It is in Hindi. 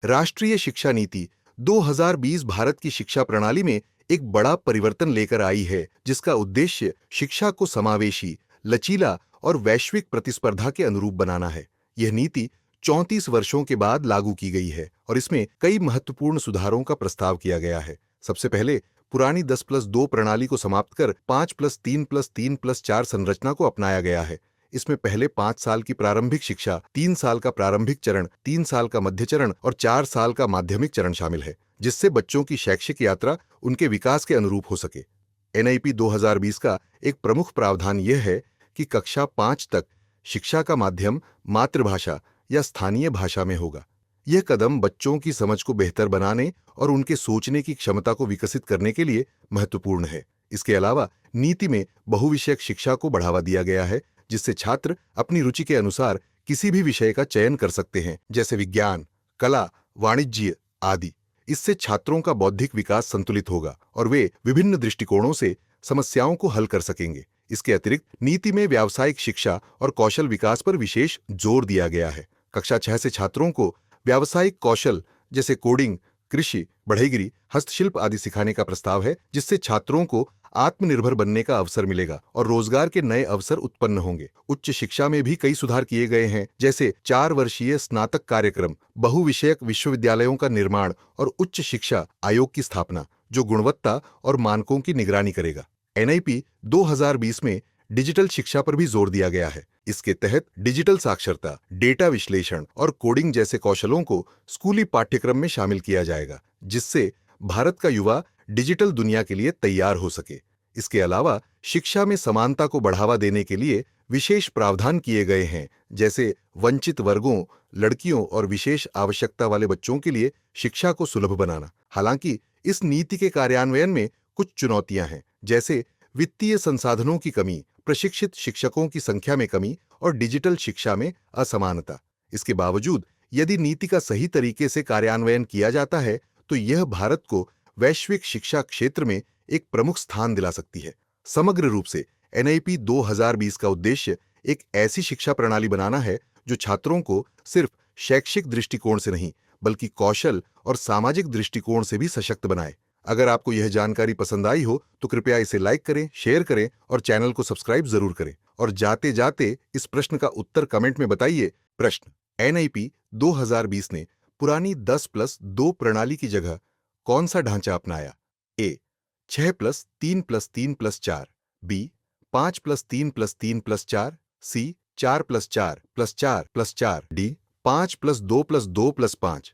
राष्ट्रीय शिक्षा नीति 2020 भारत की शिक्षा प्रणाली में एक बड़ा परिवर्तन लेकर आई है, जिसका उद्देश्य शिक्षा को समावेशी, लचीला और वैश्विक प्रतिस्पर्धा के अनुरूप बनाना है। यह नीति 34 वर्षों के बाद लागू की गई है और इसमें कई महत्वपूर्ण सुधारों का प्रस्ताव किया गया है। सबसे पहले पुरानी 10+2 प्रणाली को समाप्त कर 5+3+3+4 संरचना को अपनाया गया है। इसमें पहले 5 साल की प्रारंभिक शिक्षा, 3 साल का प्रारंभिक चरण, 3 साल का मध्य चरण और 4 साल का माध्यमिक चरण शामिल है, जिससे बच्चों की शैक्षिक यात्रा उनके विकास के अनुरूप हो सके। एनआईपी 2020 का एक प्रमुख प्रावधान यह है कि कक्षा 5 तक शिक्षा का माध्यम मातृभाषा या स्थानीय भाषा में होगा। यह कदम बच्चों की समझ को बेहतर बनाने और उनके सोचने की क्षमता को विकसित करने के लिए महत्वपूर्ण है। इसके अलावा नीति में बहुविषयक शिक्षा को बढ़ावा दिया गया है, जिससे छात्र अपनी रुचि के अनुसार किसी भी विषय का चयन कर सकते हैं, जैसे विज्ञान, कला, वाणिज्य आदि। इससे छात्रों का बौद्धिक विकास संतुलित होगा और वे विभिन्न दृष्टिकोणों से समस्याओं को हल कर सकेंगे। इसके अतिरिक्त नीति में व्यावसायिक शिक्षा और कौशल विकास पर विशेष जोर दिया गया है। कक्षा 6 से छात्रों को व्यावसायिक कौशल जैसे कोडिंग, कृषि, बढ़ईगिरी, हस्तशिल्प आदि सिखाने का प्रस्ताव है, जिससे छात्रों को आत्मनिर्भर बनने का अवसर मिलेगा और रोजगार के नए अवसर उत्पन्न होंगे। उच्च शिक्षा में भी कई सुधार किए गए हैं, जैसे 4 वर्षीय स्नातक कार्यक्रम, बहुविषयक विश्वविद्यालयों का निर्माण और उच्च शिक्षा आयोग की स्थापना, जो गुणवत्ता और मानकों की निगरानी करेगा। एनआईपी 2020 में डिजिटल शिक्षा पर भी जोर दिया गया है। इसके तहत डिजिटल साक्षरता, डेटा विश्लेषण और कोडिंग जैसे कौशलों को स्कूली पाठ्यक्रम में शामिल किया जाएगा, जिससे भारत का युवा डिजिटल दुनिया के लिए तैयार हो सके। इसके अलावा शिक्षा में समानता को बढ़ावा देने के लिए विशेष प्रावधान किए गए हैं, जैसे वंचित वर्गों, लड़कियों और विशेष आवश्यकता वाले बच्चों के लिए शिक्षा को सुलभ बनाना। हालांकि इस नीति के कार्यान्वयन में कुछ चुनौतियां हैं, जैसे वित्तीय संसाधनों की कमी, प्रशिक्षित शिक्षकों की संख्या में कमी और डिजिटल शिक्षा में असमानता। इसके बावजूद यदि नीति का सही तरीके से कार्यान्वयन किया जाता है, तो यह भारत को वैश्विक शिक्षा क्षेत्र में एक प्रमुख स्थान दिला सकती है। समग्र रूप से एनआईपी 2020 का उद्देश्य एक ऐसी शिक्षा प्रणाली बनाना है जो छात्रों को सिर्फ शैक्षिक दृष्टिकोण से नहीं, बल्कि कौशल और सामाजिक दृष्टिकोण से भी सशक्त बनाए। अगर आपको यह जानकारी पसंद आई हो तो कृपया इसे लाइक करें, शेयर करें और चैनल को सब्सक्राइब जरूर करें। और जाते जाते इस प्रश्न का उत्तर कमेंट में बताइए। प्रश्न: एनआईपी 2020 ने पुरानी 10+2 प्रणाली की जगह कौन सा ढांचा अपनाया? ए 6+3+3+4, बी 5+3+3+4, सी 4+4+4+4, डी 5+2+2+5।